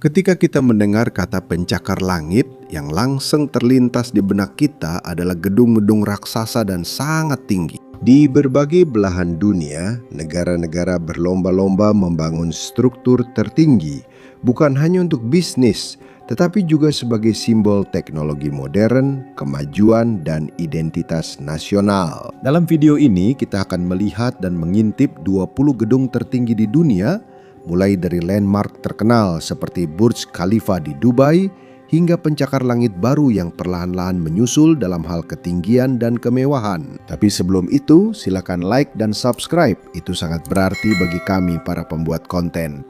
Ketika kita mendengar kata pencakar langit, yang langsung terlintas di benak kita adalah gedung-gedung raksasa dan sangat tinggi. Di berbagai belahan dunia, negara-negara berlomba-lomba membangun struktur tertinggi, bukan hanya untuk bisnis, tetapi juga sebagai simbol teknologi modern, kemajuan, dan identitas nasional. Dalam video ini, kita akan melihat dan mengintip 20 gedung tertinggi di dunia, mulai dari landmark terkenal seperti Burj Khalifa di Dubai, hingga pencakar langit baru yang perlahan-lahan menyusul dalam hal ketinggian dan kemewahan. Tapi sebelum itu, silakan like dan subscribe. Itu sangat berarti bagi kami para pembuat konten.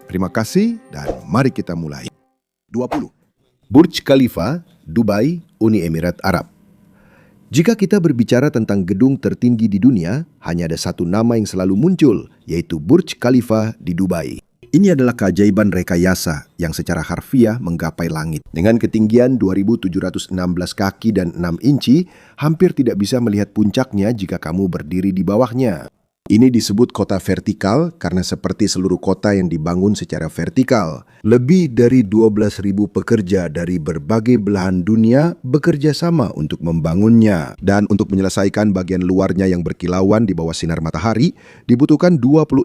Terima kasih dan mari kita mulai. 20. Burj Khalifa, Dubai, Uni Emirat Arab. Jika kita berbicara tentang gedung tertinggi di dunia, hanya ada satu nama yang selalu muncul, yaitu Burj Khalifa di Dubai. Ini adalah keajaiban rekayasa yang secara harfiah menggapai langit. Dengan ketinggian 2.716 kaki dan 6 inci, hampir tidak bisa melihat puncaknya jika kamu berdiri di bawahnya. Ini disebut kota vertikal karena seperti seluruh kota yang dibangun secara vertikal. Lebih dari 12.000 pekerja dari berbagai belahan dunia bekerja sama untuk membangunnya. Dan untuk menyelesaikan bagian luarnya yang berkilauan di bawah sinar matahari, dibutuhkan 26.000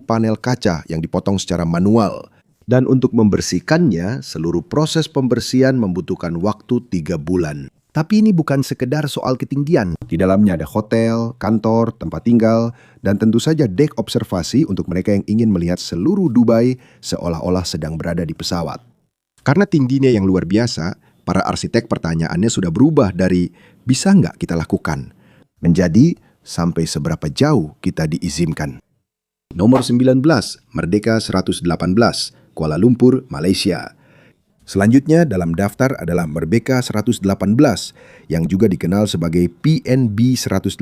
panel kaca yang dipotong secara manual. Dan untuk membersihkannya, seluruh proses pembersihan membutuhkan waktu 3 bulan. Tapi ini bukan sekedar soal ketinggian. Di dalamnya ada hotel, kantor, tempat tinggal, dan tentu saja dek observasi untuk mereka yang ingin melihat seluruh Dubai seolah-olah sedang berada di pesawat. Karena tingginya yang luar biasa, para arsitek pertanyaannya sudah berubah dari bisa nggak kita lakukan menjadi sampai seberapa jauh kita diizinkan. Nomor 19, Merdeka 118, Kuala Lumpur, Malaysia. Selanjutnya dalam daftar adalah Merdeka 118 yang juga dikenal sebagai PNB 118,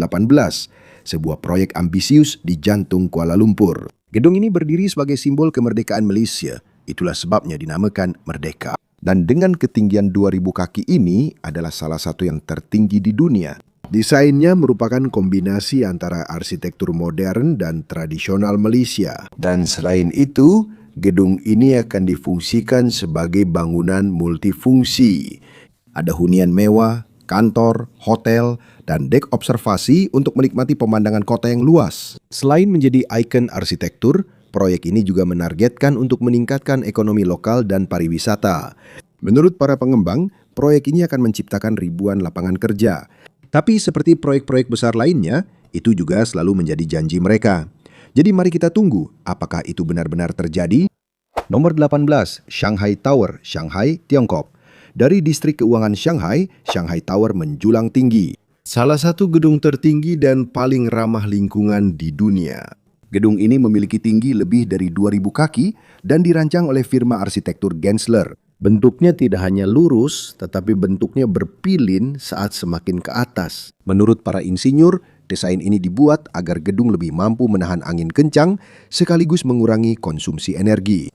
sebuah proyek ambisius di jantung Kuala Lumpur. Gedung ini berdiri sebagai simbol kemerdekaan Malaysia, itulah sebabnya dinamakan Merdeka. Dan dengan ketinggian 2.000 kaki ini adalah salah satu yang tertinggi di dunia. Desainnya merupakan kombinasi antara arsitektur modern dan tradisional Malaysia. Dan selain itu, gedung ini akan difungsikan sebagai bangunan multifungsi. Ada hunian mewah, kantor, hotel, dan dek observasi untuk menikmati pemandangan kota yang luas. Selain menjadi ikon arsitektur, proyek ini juga menargetkan untuk meningkatkan ekonomi lokal dan pariwisata. Menurut para pengembang, proyek ini akan menciptakan ribuan lapangan kerja. Tapi seperti proyek-proyek besar lainnya, itu juga selalu menjadi janji mereka. Jadi mari kita tunggu apakah itu benar-benar terjadi. Nomor 18, Shanghai Tower, Shanghai, Tiongkok. Dari distrik keuangan Shanghai, Shanghai Tower menjulang tinggi. Salah satu gedung tertinggi dan paling ramah lingkungan di dunia. Gedung ini memiliki tinggi lebih dari 2.000 kaki dan dirancang oleh firma arsitektur Gensler. Bentuknya tidak hanya lurus, tetapi bentuknya berpilin saat semakin ke atas. Menurut para insinyur, desain ini dibuat agar gedung lebih mampu menahan angin kencang sekaligus mengurangi konsumsi energi.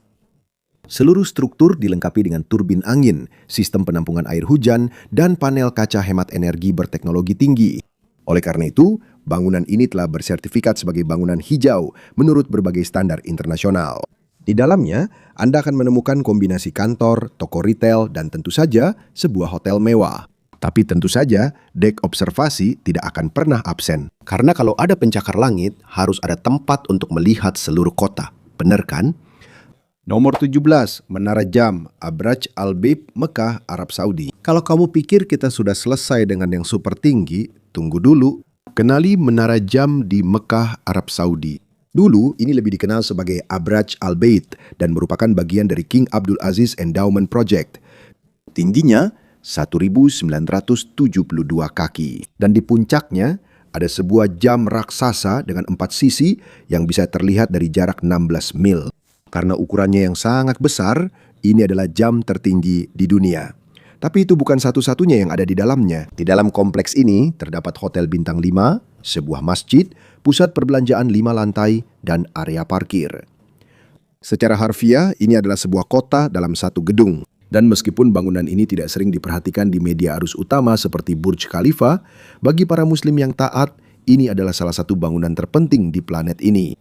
Seluruh struktur dilengkapi dengan turbin angin, sistem penampungan air hujan, dan panel kaca hemat energi berteknologi tinggi. Oleh karena itu, bangunan ini telah bersertifikat sebagai bangunan hijau menurut berbagai standar internasional. Di dalamnya, Anda akan menemukan kombinasi kantor, toko retail, dan tentu saja sebuah hotel mewah. Tapi tentu saja, dek observasi tidak akan pernah absen. Karena kalau ada pencakar langit, harus ada tempat untuk melihat seluruh kota. Benar kan? Nomor 17, Menara Jam, Abraj Al-Baib, Mekah, Arab Saudi. Kalau kamu pikir kita sudah selesai dengan yang super tinggi, tunggu dulu. Kenali Menara Jam di Mekah, Arab Saudi. Dulu, ini lebih dikenal sebagai Abraj Al-Bait dan merupakan bagian dari King Abdul Aziz Endowment Project. Tingginya 1.972 kaki. Dan di puncaknya, ada sebuah jam raksasa dengan 4 sisi yang bisa terlihat dari jarak 16 mil. Karena ukurannya yang sangat besar, ini adalah jam tertinggi di dunia. Tapi itu bukan satu-satunya yang ada di dalamnya. Di dalam kompleks ini terdapat hotel bintang 5, sebuah masjid, pusat perbelanjaan 5 lantai, dan area parkir. Secara harfiah, ini adalah sebuah kota dalam satu gedung. Dan meskipun bangunan ini tidak sering diperhatikan di media arus utama seperti Burj Khalifa, bagi para muslim yang taat, ini adalah salah satu bangunan terpenting di planet ini.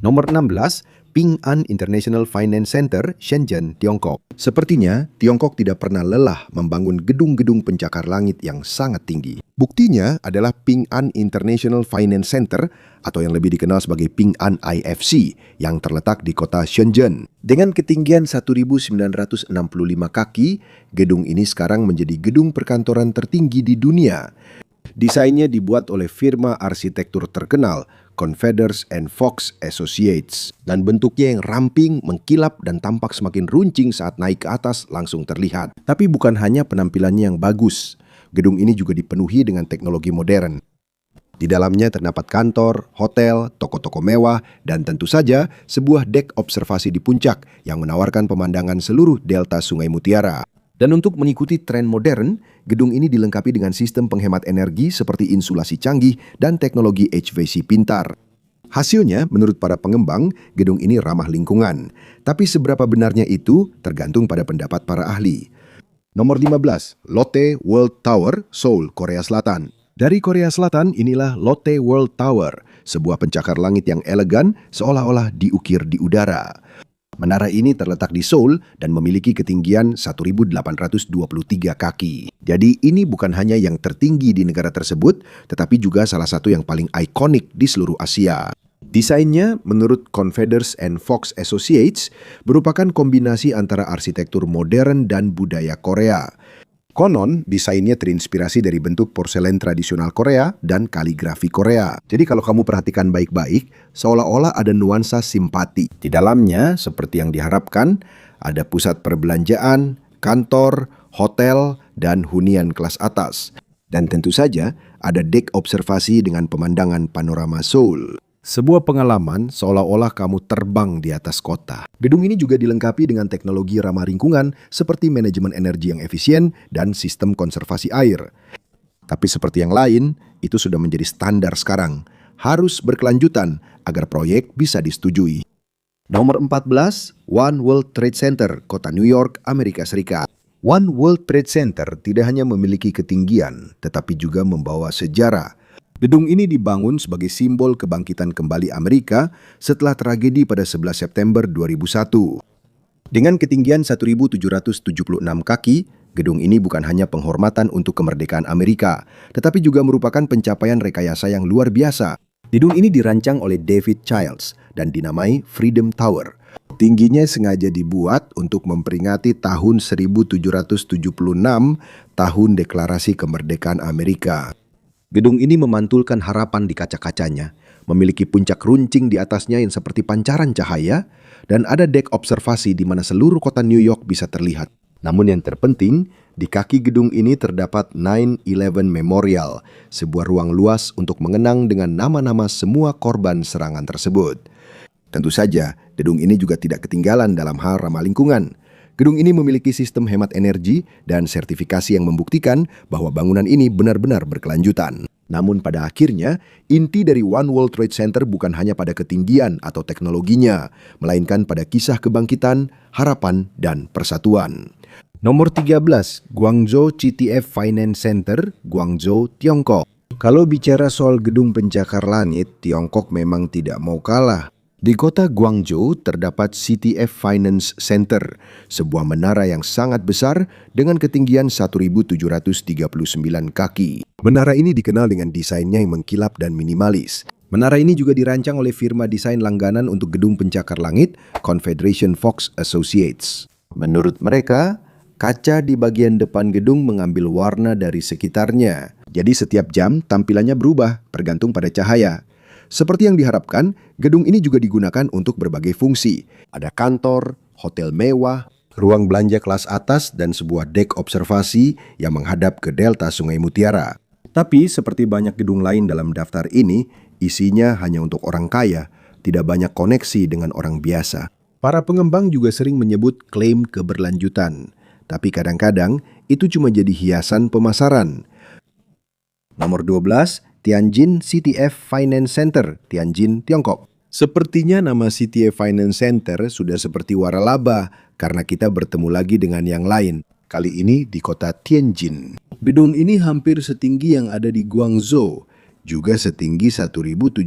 Nomor 16, Ping An International Finance Center, Shenzhen, Tiongkok. Sepertinya, Tiongkok tidak pernah lelah membangun gedung-gedung pencakar langit yang sangat tinggi. Buktinya adalah Ping An International Finance Center, atau yang lebih dikenal sebagai Ping An IFC, yang terletak di kota Shenzhen. Dengan ketinggian 1.965 kaki, gedung ini sekarang menjadi gedung perkantoran tertinggi di dunia. Desainnya dibuat oleh firma arsitektur terkenal, Confeders and Fox Associates. Dan bentuknya yang ramping, mengkilap, dan tampak semakin runcing saat naik ke atas langsung terlihat. Tapi bukan hanya penampilannya yang bagus. Gedung ini juga dipenuhi dengan teknologi modern. Di dalamnya terdapat kantor, hotel, toko-toko mewah, dan tentu saja sebuah dek observasi di puncak yang menawarkan pemandangan seluruh delta Sungai Mutiara. Dan untuk mengikuti tren modern, gedung ini dilengkapi dengan sistem penghemat energi seperti insulasi canggih dan teknologi HVAC pintar. Hasilnya, menurut para pengembang, gedung ini ramah lingkungan. Tapi seberapa benarnya itu tergantung pada pendapat para ahli. Nomor 15, Lotte World Tower, Seoul, Korea Selatan. Dari Korea Selatan, inilah Lotte World Tower, sebuah pencakar langit yang elegan seolah-olah diukir di udara. Menara ini terletak di Seoul dan memiliki ketinggian 1.823 kaki. Jadi ini bukan hanya yang tertinggi di negara tersebut, tetapi juga salah satu yang paling ikonik di seluruh Asia. Desainnya, menurut Confeders and Fox Associates, merupakan kombinasi antara arsitektur modern dan budaya Korea. Konon, desainnya terinspirasi dari bentuk porselen tradisional Korea dan kaligrafi Korea. Jadi kalau kamu perhatikan baik-baik, seolah-olah ada nuansa simpati. Di dalamnya, seperti yang diharapkan, ada pusat perbelanjaan, kantor, hotel, dan hunian kelas atas. Dan tentu saja, ada dek observasi dengan pemandangan panorama Seoul. Sebuah pengalaman seolah-olah kamu terbang di atas kota. Gedung ini juga dilengkapi dengan teknologi ramah lingkungan seperti manajemen energi yang efisien dan sistem konservasi air. Tapi seperti yang lain, itu sudah menjadi standar sekarang. Harus berkelanjutan agar proyek bisa disetujui. Nomor 14, One World Trade Center, kota New York, Amerika Serikat. One World Trade Center tidak hanya memiliki ketinggian, tetapi juga membawa sejarah. Gedung ini dibangun sebagai simbol kebangkitan kembali Amerika setelah tragedi pada 11 September 2001. Dengan ketinggian 1.776 kaki, gedung ini bukan hanya penghormatan untuk kemerdekaan Amerika, tetapi juga merupakan pencapaian rekayasa yang luar biasa. Gedung ini dirancang oleh David Childs dan dinamai Freedom Tower. Tingginya sengaja dibuat untuk memperingati tahun 1776, tahun deklarasi kemerdekaan Amerika. Gedung ini memantulkan harapan di kaca-kacanya, memiliki puncak runcing di atasnya yang seperti pancaran cahaya, dan ada dek observasi di mana seluruh kota New York bisa terlihat. Namun yang terpenting, di kaki gedung ini terdapat 9/11 Memorial, sebuah ruang luas untuk mengenang dengan nama-nama semua korban serangan tersebut. Tentu saja, gedung ini juga tidak ketinggalan dalam hal ramah lingkungan. Gedung ini memiliki sistem hemat energi dan sertifikasi yang membuktikan bahwa bangunan ini benar-benar berkelanjutan. Namun pada akhirnya, inti dari One World Trade Center bukan hanya pada ketinggian atau teknologinya, melainkan pada kisah kebangkitan, harapan, dan persatuan. Nomor 13, Guangzhou CTF Finance Center, Guangzhou, Tiongkok. Kalau bicara soal gedung pencakar langit, Tiongkok memang tidak mau kalah. Di kota Guangzhou terdapat CTF Finance Center, sebuah menara yang sangat besar dengan ketinggian 1.739 kaki. Menara ini dikenal dengan desainnya yang mengkilap dan minimalis. Menara ini juga dirancang oleh firma desain langganan untuk gedung pencakar langit, Confederation Fox Associates. Menurut mereka, kaca di bagian depan gedung mengambil warna dari sekitarnya. Jadi setiap jam tampilannya berubah, bergantung pada cahaya. Seperti yang diharapkan, gedung ini juga digunakan untuk berbagai fungsi. Ada kantor, hotel mewah, ruang belanja kelas atas, dan sebuah dek observasi yang menghadap ke delta Sungai Mutiara. Tapi seperti banyak gedung lain dalam daftar ini, isinya hanya untuk orang kaya, tidak banyak koneksi dengan orang biasa. Para pengembang juga sering menyebut klaim keberlanjutan, tapi kadang-kadang itu cuma jadi hiasan pemasaran. Nomor 12, Tianjin CTF Finance Center, Tianjin, Tiongkok. Sepertinya nama CTF Finance Center sudah seperti waralaba karena kita bertemu lagi dengan yang lain. Kali ini di kota Tianjin. Gedung ini hampir setinggi yang ada di Guangzhou, juga setinggi 1.739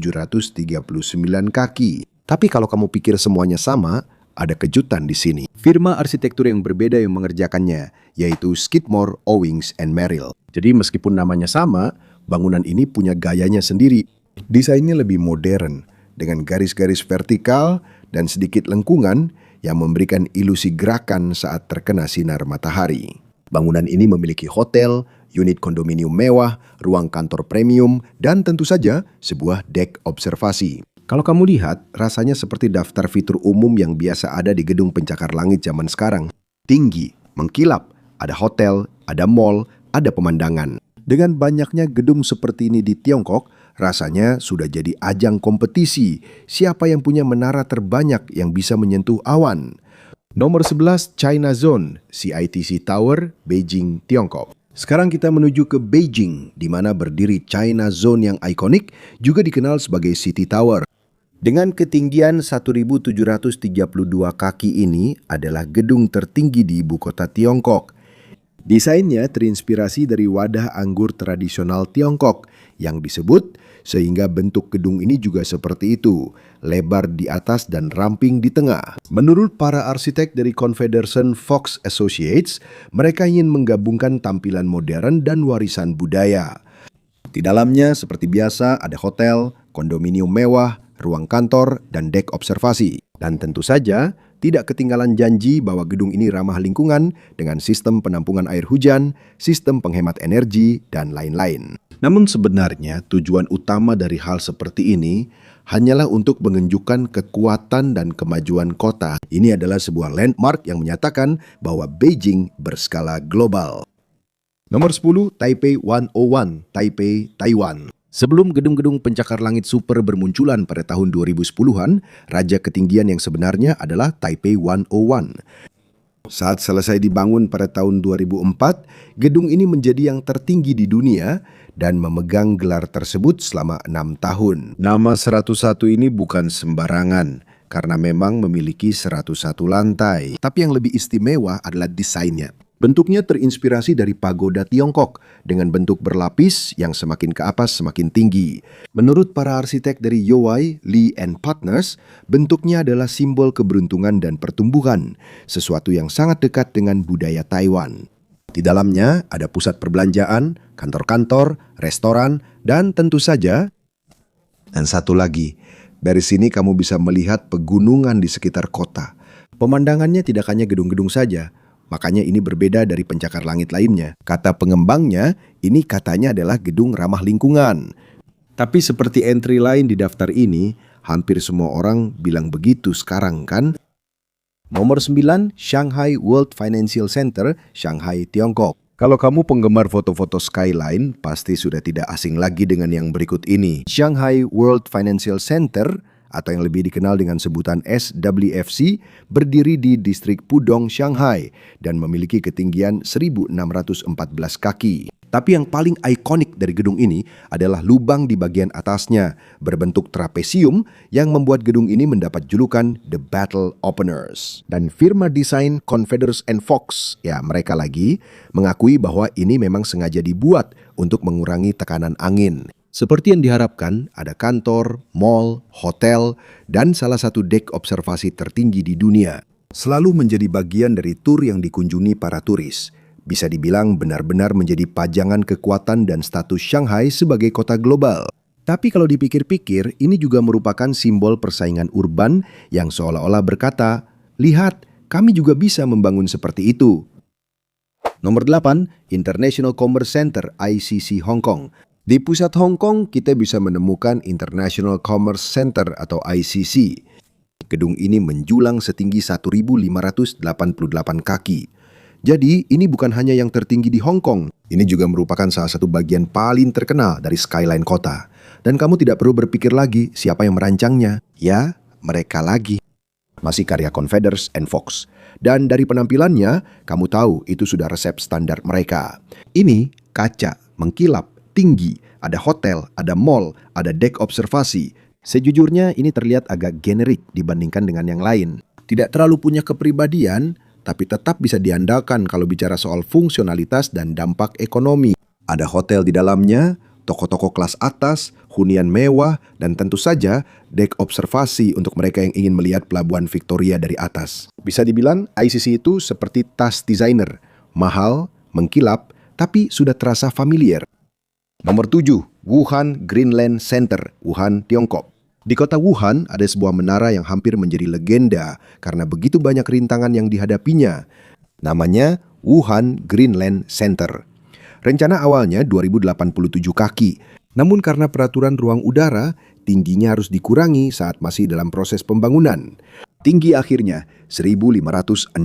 kaki. Tapi kalau kamu pikir semuanya sama, ada kejutan di sini. Firma arsitektur yang berbeda yang mengerjakannya, yaitu Skidmore, Owings, and Merrill. Jadi meskipun namanya sama, bangunan ini punya gayanya sendiri. Desainnya lebih modern, dengan garis-garis vertikal dan sedikit lengkungan yang memberikan ilusi gerakan saat terkena sinar matahari. Bangunan ini memiliki hotel, unit kondominium mewah, ruang kantor premium, dan tentu saja sebuah dek observasi. Kalau kamu lihat, rasanya seperti daftar fitur umum yang biasa ada di gedung pencakar langit zaman sekarang. Tinggi, mengkilap, ada hotel, ada mall, ada pemandangan. Dengan banyaknya gedung seperti ini di Tiongkok, rasanya sudah jadi ajang kompetisi. Siapa yang punya menara terbanyak yang bisa menyentuh awan? Nomor 11, China Zone, CITC Tower, Beijing, Tiongkok. Sekarang kita menuju ke Beijing, di mana berdiri China Zone yang ikonik, juga dikenal sebagai City Tower. Dengan ketinggian 1.732 kaki ini adalah gedung tertinggi di ibu kota Tiongkok. Desainnya terinspirasi dari wadah anggur tradisional Tiongkok yang disebut, sehingga bentuk gedung ini juga seperti itu, lebar di atas dan ramping di tengah. Menurut para arsitek dari Confederation Fox Associates, mereka ingin menggabungkan tampilan modern dan warisan budaya. Di dalamnya seperti biasa ada hotel, kondominium mewah, ruang kantor, dan dek observasi. Dan tentu saja, tidak ketinggalan janji bahwa gedung ini ramah lingkungan dengan sistem penampungan air hujan, sistem penghemat energi, dan lain-lain. Namun sebenarnya tujuan utama dari hal seperti ini hanyalah untuk menunjukkan kekuatan dan kemajuan kota. Ini adalah sebuah landmark yang menyatakan bahwa Beijing berskala global. Nomor 10, Taipei 101, Taipei, Taiwan. Sebelum gedung-gedung pencakar langit super bermunculan pada tahun 2010-an, raja ketinggian yang sebenarnya adalah Taipei 101. Saat selesai dibangun pada tahun 2004, gedung ini menjadi yang tertinggi di dunia dan memegang gelar tersebut selama 6 tahun. Nama 101 ini bukan sembarangan, karena memang memiliki 101 lantai. Tapi yang lebih istimewa adalah desainnya. Bentuknya terinspirasi dari pagoda Tiongkok dengan bentuk berlapis yang semakin ke atas semakin tinggi. Menurut para arsitek dari Youwei, Lee and Partners, bentuknya adalah simbol keberuntungan dan pertumbuhan, sesuatu yang sangat dekat dengan budaya Taiwan. Di dalamnya ada pusat perbelanjaan, kantor-kantor, restoran, dan tentu saja, dan satu lagi, dari sini kamu bisa melihat pegunungan di sekitar kota. Pemandangannya tidak hanya gedung-gedung saja, makanya ini berbeda dari pencakar langit lainnya. Kata pengembangnya, ini katanya adalah gedung ramah lingkungan. Tapi seperti entry lain di daftar ini, hampir semua orang bilang begitu sekarang kan? Nomor 9, Shanghai World Financial Center, Shanghai, Tiongkok. Kalau kamu penggemar foto-foto skyline, pasti sudah tidak asing lagi dengan yang berikut ini. Shanghai World Financial Center, atau yang lebih dikenal dengan sebutan SWFC, berdiri di distrik Pudong, Shanghai, dan memiliki ketinggian 1.614 kaki. Tapi yang paling ikonik dari gedung ini adalah lubang di bagian atasnya, berbentuk trapesium yang membuat gedung ini mendapat julukan The Battle Openers. Dan firma desain Confederation Fox, ya mereka lagi, mengakui bahwa ini memang sengaja dibuat untuk mengurangi tekanan angin. Seperti yang diharapkan, ada kantor, mall, hotel, dan salah satu dek observasi tertinggi di dunia. Selalu menjadi bagian dari tur yang dikunjungi para turis. Bisa dibilang benar-benar menjadi pajangan kekuatan dan status Shanghai sebagai kota global. Tapi kalau dipikir-pikir, ini juga merupakan simbol persaingan urban yang seolah-olah berkata, lihat, kami juga bisa membangun seperti itu. Nomor 8, International Commerce Center, ICC, Hong Kong. Di pusat Hong Kong, kita bisa menemukan International Commerce Center atau ICC. Gedung ini menjulang setinggi 1.588 kaki. Jadi, ini bukan hanya yang tertinggi di Hong Kong. Ini juga merupakan salah satu bagian paling terkenal dari skyline kota. Dan kamu tidak perlu berpikir lagi siapa yang merancangnya. Ya, mereka lagi. Masih karya Confederation Fox. Dan dari penampilannya, kamu tahu itu sudah resep standar mereka. Ini kaca, mengkilap, tinggi, ada hotel, ada mall, ada dek observasi. Sejujurnya ini terlihat agak generik dibandingkan dengan yang lain. Tidak terlalu punya kepribadian, tapi tetap bisa diandalkan kalau bicara soal fungsionalitas dan dampak ekonomi. Ada hotel di dalamnya, toko-toko kelas atas, hunian mewah, dan tentu saja dek observasi untuk mereka yang ingin melihat Pelabuhan Victoria dari atas. Bisa dibilang ICC itu seperti tas desainer, mahal, mengkilap, tapi sudah terasa familiar. Nomor 7, Wuhan Greenland Center, Wuhan, Tiongkok. Di kota Wuhan ada sebuah menara yang hampir menjadi legenda karena begitu banyak rintangan yang dihadapinya. Namanya Wuhan Greenland Center. Rencana awalnya 2087 kaki, namun karena peraturan ruang udara, tingginya harus dikurangi saat masih dalam proses pembangunan. Tinggi akhirnya 1562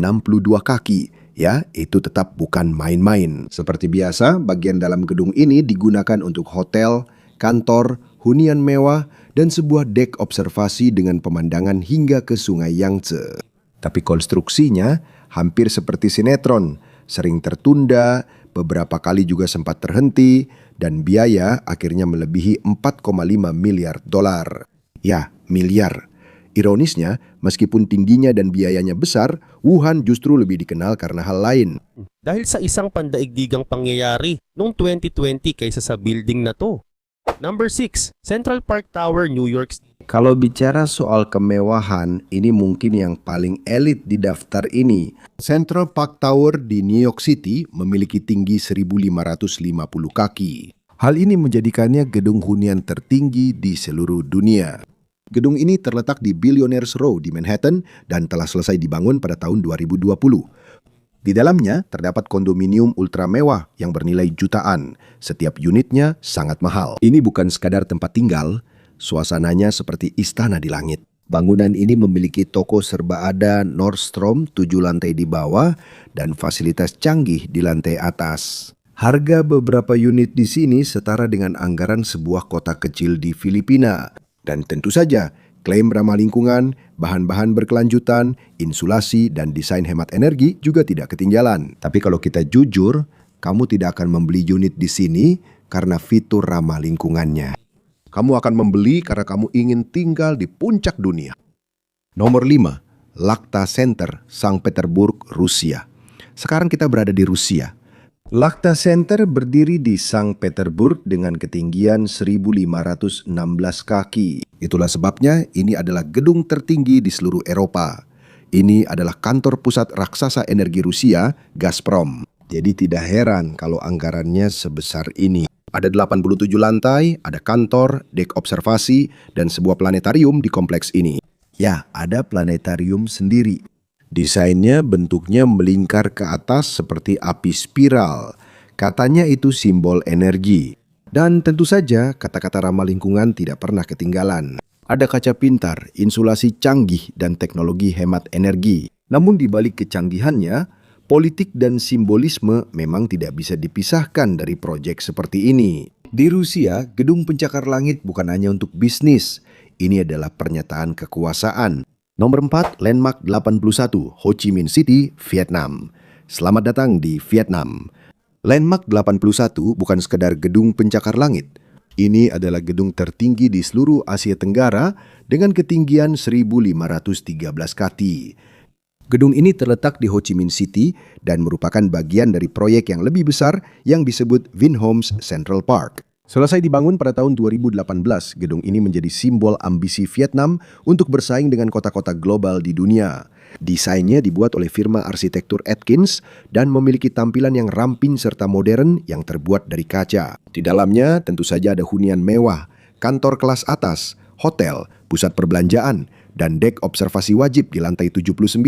kaki, ya itu tetap bukan main-main. Seperti biasa, bagian dalam gedung ini digunakan untuk hotel, kantor, hunian mewah, dan sebuah dek observasi dengan pemandangan hingga ke Sungai Yangtze. Tapi konstruksinya hampir seperti sinetron, sering tertunda, beberapa kali juga sempat terhenti, dan biaya akhirnya melebihi 4,5 miliar dolar. Ya, miliar. Ironisnya, meskipun tingginya dan biayanya besar, Wuhan justru lebih dikenal karena hal lain. Dahil sa isang pandaigdigang pangyayari noong 2020 kaysa sa building na to. Number 6, Central Park Tower, New York. Kalau bicara soal kemewahan, ini mungkin yang paling elit di daftar ini. Central Park Tower di New York City memiliki tinggi 1550 kaki. Hal ini menjadikannya gedung hunian tertinggi di seluruh dunia. Gedung ini terletak di Billionaires Row di Manhattan dan telah selesai dibangun pada tahun 2020. Di dalamnya terdapat kondominium ultra mewah yang bernilai jutaan. Setiap unitnya sangat mahal. Ini bukan sekadar tempat tinggal, suasananya seperti istana di langit. Bangunan ini memiliki toko serba ada Nordstrom 7 lantai di bawah dan fasilitas canggih di lantai atas. Harga beberapa unit di sini setara dengan anggaran sebuah kota kecil di Filipina. Dan tentu saja, klaim ramah lingkungan, bahan-bahan berkelanjutan, insulasi, dan desain hemat energi juga tidak ketinggalan. Tapi kalau kita jujur, kamu tidak akan membeli unit di sini karena fitur ramah lingkungannya. Kamu akan membeli karena kamu ingin tinggal di puncak dunia. Nomor 5, Lakta Center, Sankt Petersburg, Rusia. Sekarang kita berada di Rusia. Lakta Center berdiri di Sankt Petersburg dengan ketinggian 1516 kaki. Itulah sebabnya ini adalah gedung tertinggi di seluruh Eropa. Ini adalah kantor pusat raksasa energi Rusia, Gazprom. Jadi tidak heran kalau anggarannya sebesar ini. Ada 87 lantai, ada kantor, dek observasi, dan sebuah planetarium di kompleks ini. Ya, ada planetarium sendiri. Desainnya bentuknya melingkar ke atas seperti api spiral. Katanya itu simbol energi. Dan tentu saja kata-kata ramah lingkungan tidak pernah ketinggalan. Ada kaca pintar, insulasi canggih, dan teknologi hemat energi. Namun di balik kecanggihannya, politik dan simbolisme memang tidak bisa dipisahkan dari proyek seperti ini. Di Rusia, gedung pencakar langit bukan hanya untuk bisnis. Ini adalah pernyataan kekuasaan. Nomor 4, Landmark 81, Ho Chi Minh City, Vietnam. Selamat datang di Vietnam. Landmark 81 bukan sekedar gedung pencakar langit. Ini adalah gedung tertinggi di seluruh Asia Tenggara dengan ketinggian 1513 kaki. Gedung ini terletak di Ho Chi Minh City dan merupakan bagian dari proyek yang lebih besar yang disebut Vinhomes Central Park. Selesai dibangun pada tahun 2018, gedung ini menjadi simbol ambisi Vietnam untuk bersaing dengan kota-kota global di dunia. Desainnya dibuat oleh firma arsitektur Atkins dan memiliki tampilan yang ramping serta modern yang terbuat dari kaca. Di dalamnya tentu saja ada hunian mewah, kantor kelas atas, hotel, pusat perbelanjaan, dan dek observasi wajib di lantai 79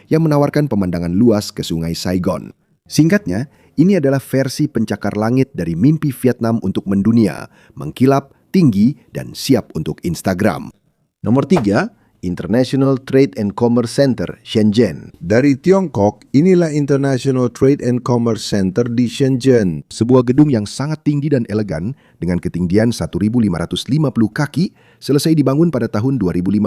yang menawarkan pemandangan luas ke Sungai Saigon. Singkatnya, ini adalah versi pencakar langit dari mimpi Vietnam untuk mendunia, mengkilap, tinggi, dan siap untuk Instagram. Nomor 3, International Trade and Commerce Center, Shenzhen. Dari Tiongkok, inilah International Trade and Commerce Center di Shenzhen. Sebuah gedung yang sangat tinggi dan elegan dengan ketinggian 1550 kaki selesai dibangun pada tahun 2015.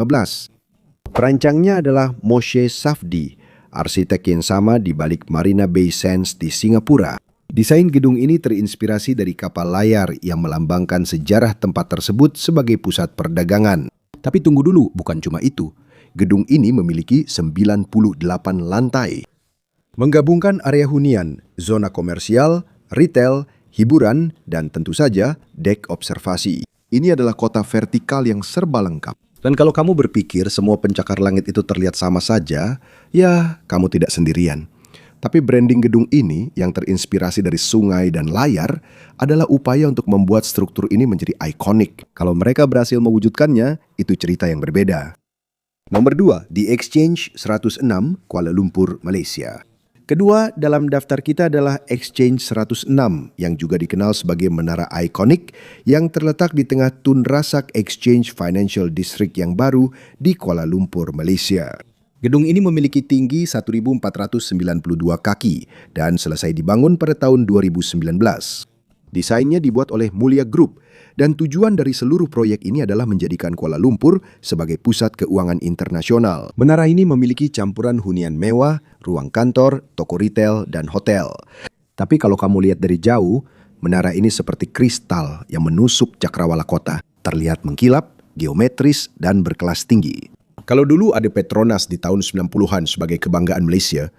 Perancangnya adalah Moshe Safdie, arsitek yang sama di balik Marina Bay Sands di Singapura. Desain gedung ini terinspirasi dari kapal layar yang melambangkan sejarah tempat tersebut sebagai pusat perdagangan. Tapi tunggu dulu, bukan cuma itu. Gedung ini memiliki 98 lantai. Menggabungkan area hunian, zona komersial, retail, hiburan, dan tentu saja dek observasi. Ini adalah kota vertikal yang serba lengkap. Dan kalau kamu berpikir semua pencakar langit itu terlihat sama saja, ya kamu tidak sendirian. Tapi branding gedung ini yang terinspirasi dari sungai dan layar adalah upaya untuk membuat struktur ini menjadi ikonik. Kalau mereka berhasil mewujudkannya, itu cerita yang berbeda. Nomor 2, The Exchange 106, Kuala Lumpur, Malaysia. Kedua dalam daftar kita adalah Exchange 106 yang juga dikenal sebagai menara ikonik yang terletak di tengah Tun Razak Exchange Financial District yang baru di Kuala Lumpur, Malaysia. Gedung ini memiliki tinggi 1.492 kaki dan selesai dibangun pada tahun 2019. Desainnya dibuat oleh Mulia Group dan tujuan dari seluruh proyek ini adalah menjadikan Kuala Lumpur sebagai pusat keuangan internasional. Menara ini memiliki campuran hunian mewah, ruang kantor, toko retail, dan hotel. Tapi kalau kamu lihat dari jauh, menara ini seperti kristal yang menusuk cakrawala kota. Terlihat mengkilap, geometris, dan berkelas tinggi. Kalau dulu ada Petronas di tahun 90-an sebagai kebanggaan Malaysia,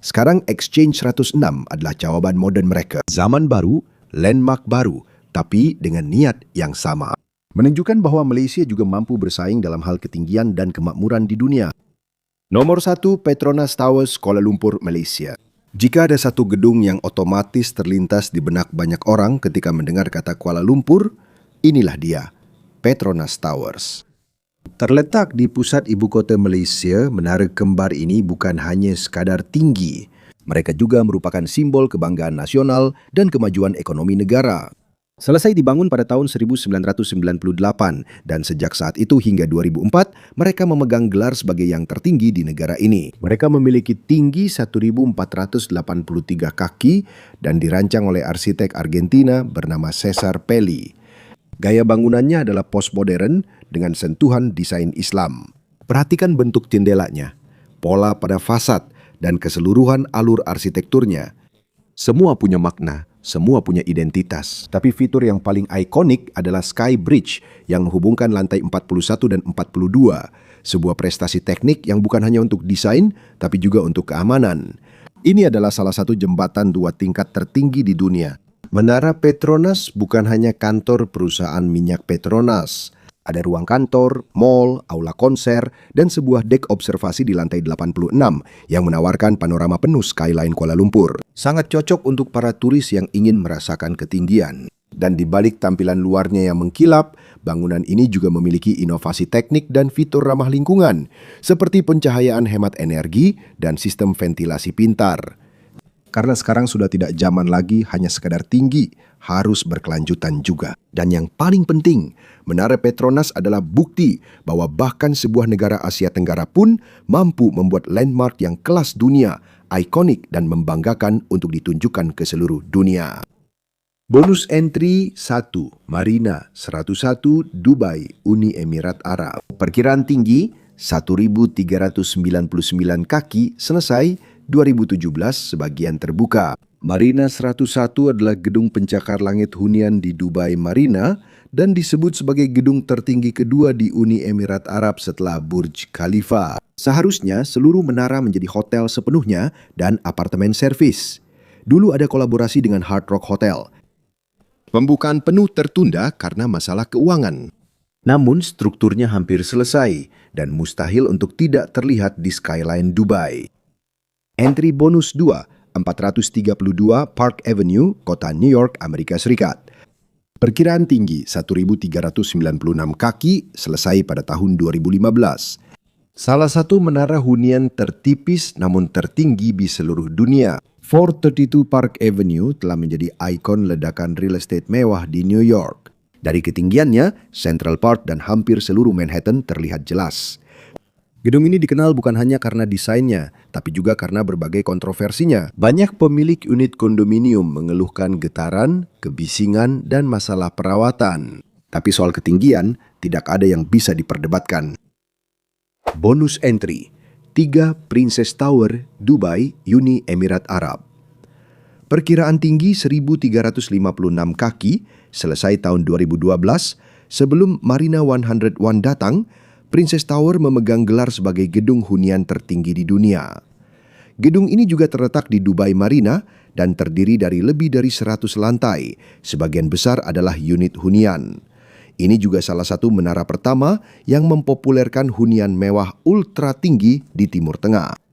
sekarang Exchange 106 adalah jawaban moden mereka. Zaman baru, landmark baru, tapi dengan niat yang sama. Menunjukkan bahwa Malaysia juga mampu bersaing dalam hal ketinggian dan kemakmuran di dunia. Nomor 1, Petronas Towers, Kuala Lumpur, Malaysia. Jika ada satu gedung yang otomatis terlintas di benak banyak orang ketika mendengar kata Kuala Lumpur, inilah dia, Petronas Towers. Terletak di pusat ibu kota Malaysia, menara kembar ini bukan hanya sekadar tinggi. Mereka juga merupakan simbol kebanggaan nasional dan kemajuan ekonomi negara. Selesai dibangun pada tahun 1998 dan sejak saat itu hingga 2004, mereka memegang gelar sebagai yang tertinggi di negara ini. Mereka memiliki tinggi 1.483 kaki dan dirancang oleh arsitek Argentina bernama Cesar Pelli. Gaya bangunannya adalah postmodern dengan sentuhan desain Islam. Perhatikan bentuk jendelanya, pola pada fasad, dan keseluruhan alur arsitekturnya. Semua punya makna, semua punya identitas. Tapi fitur yang paling ikonik adalah Sky Bridge yang menghubungkan lantai 41 dan 42. Sebuah prestasi teknik yang bukan hanya untuk desain, tapi juga untuk keamanan. Ini adalah salah satu jembatan 2 tingkat tertinggi di dunia. Menara Petronas bukan hanya kantor perusahaan minyak Petronas. Ada ruang kantor, mall, aula konser, dan sebuah dek observasi di lantai 86 yang menawarkan panorama penuh skyline Kuala Lumpur. Sangat cocok untuk para turis yang ingin merasakan ketinggian. Dan di balik tampilan luarnya yang mengkilap, bangunan ini juga memiliki inovasi teknik dan fitur ramah lingkungan, seperti pencahayaan hemat energi dan sistem ventilasi pintar. Karena sekarang sudah tidak zaman lagi hanya sekadar tinggi, harus berkelanjutan juga. Dan yang paling penting, Menara Petronas adalah bukti bahwa bahkan sebuah negara Asia Tenggara pun mampu membuat landmark yang kelas dunia, ikonik dan membanggakan untuk ditunjukkan ke seluruh dunia. Bonus entry 1, Marina 101, Dubai, Uni Emirat Arab. Perkiraan tinggi 1.399 kaki, selesai 2017 sebagian terbuka. Marina 101 adalah gedung pencakar langit hunian di Dubai Marina dan disebut sebagai gedung tertinggi kedua di Uni Emirat Arab setelah Burj Khalifa. Seharusnya seluruh menara menjadi hotel sepenuhnya dan apartemen servis. Dulu ada kolaborasi dengan Hard Rock Hotel. Pembukaan penuh tertunda karena masalah keuangan. Namun strukturnya hampir selesai dan mustahil untuk tidak terlihat di skyline Dubai. Entry bonus 2, 432 Park Avenue, kota New York, Amerika Serikat. Perkiraan tinggi 1.396 kaki, selesai pada tahun 2015. Salah satu menara hunian tertipis namun tertinggi di seluruh dunia. 432 Park Avenue telah menjadi ikon ledakan real estate mewah di New York. Dari ketinggiannya, Central Park dan hampir seluruh Manhattan terlihat jelas. Gedung ini dikenal bukan hanya karena desainnya, tapi juga karena berbagai kontroversinya. Banyak pemilik unit kondominium mengeluhkan getaran, kebisingan, dan masalah perawatan. Tapi soal ketinggian, tidak ada yang bisa diperdebatkan. Bonus entry 3, Princess Tower, Dubai, Uni Emirat Arab. Perkiraan tinggi 1.356 kaki, selesai tahun 2012, sebelum Marina 101 datang, Princess Tower memegang gelar sebagai gedung hunian tertinggi di dunia. Gedung ini juga terletak di Dubai Marina dan terdiri dari lebih dari 100 lantai. Sebagian besar adalah unit hunian. Ini juga salah satu menara pertama yang mempopulerkan hunian mewah ultra tinggi di Timur Tengah.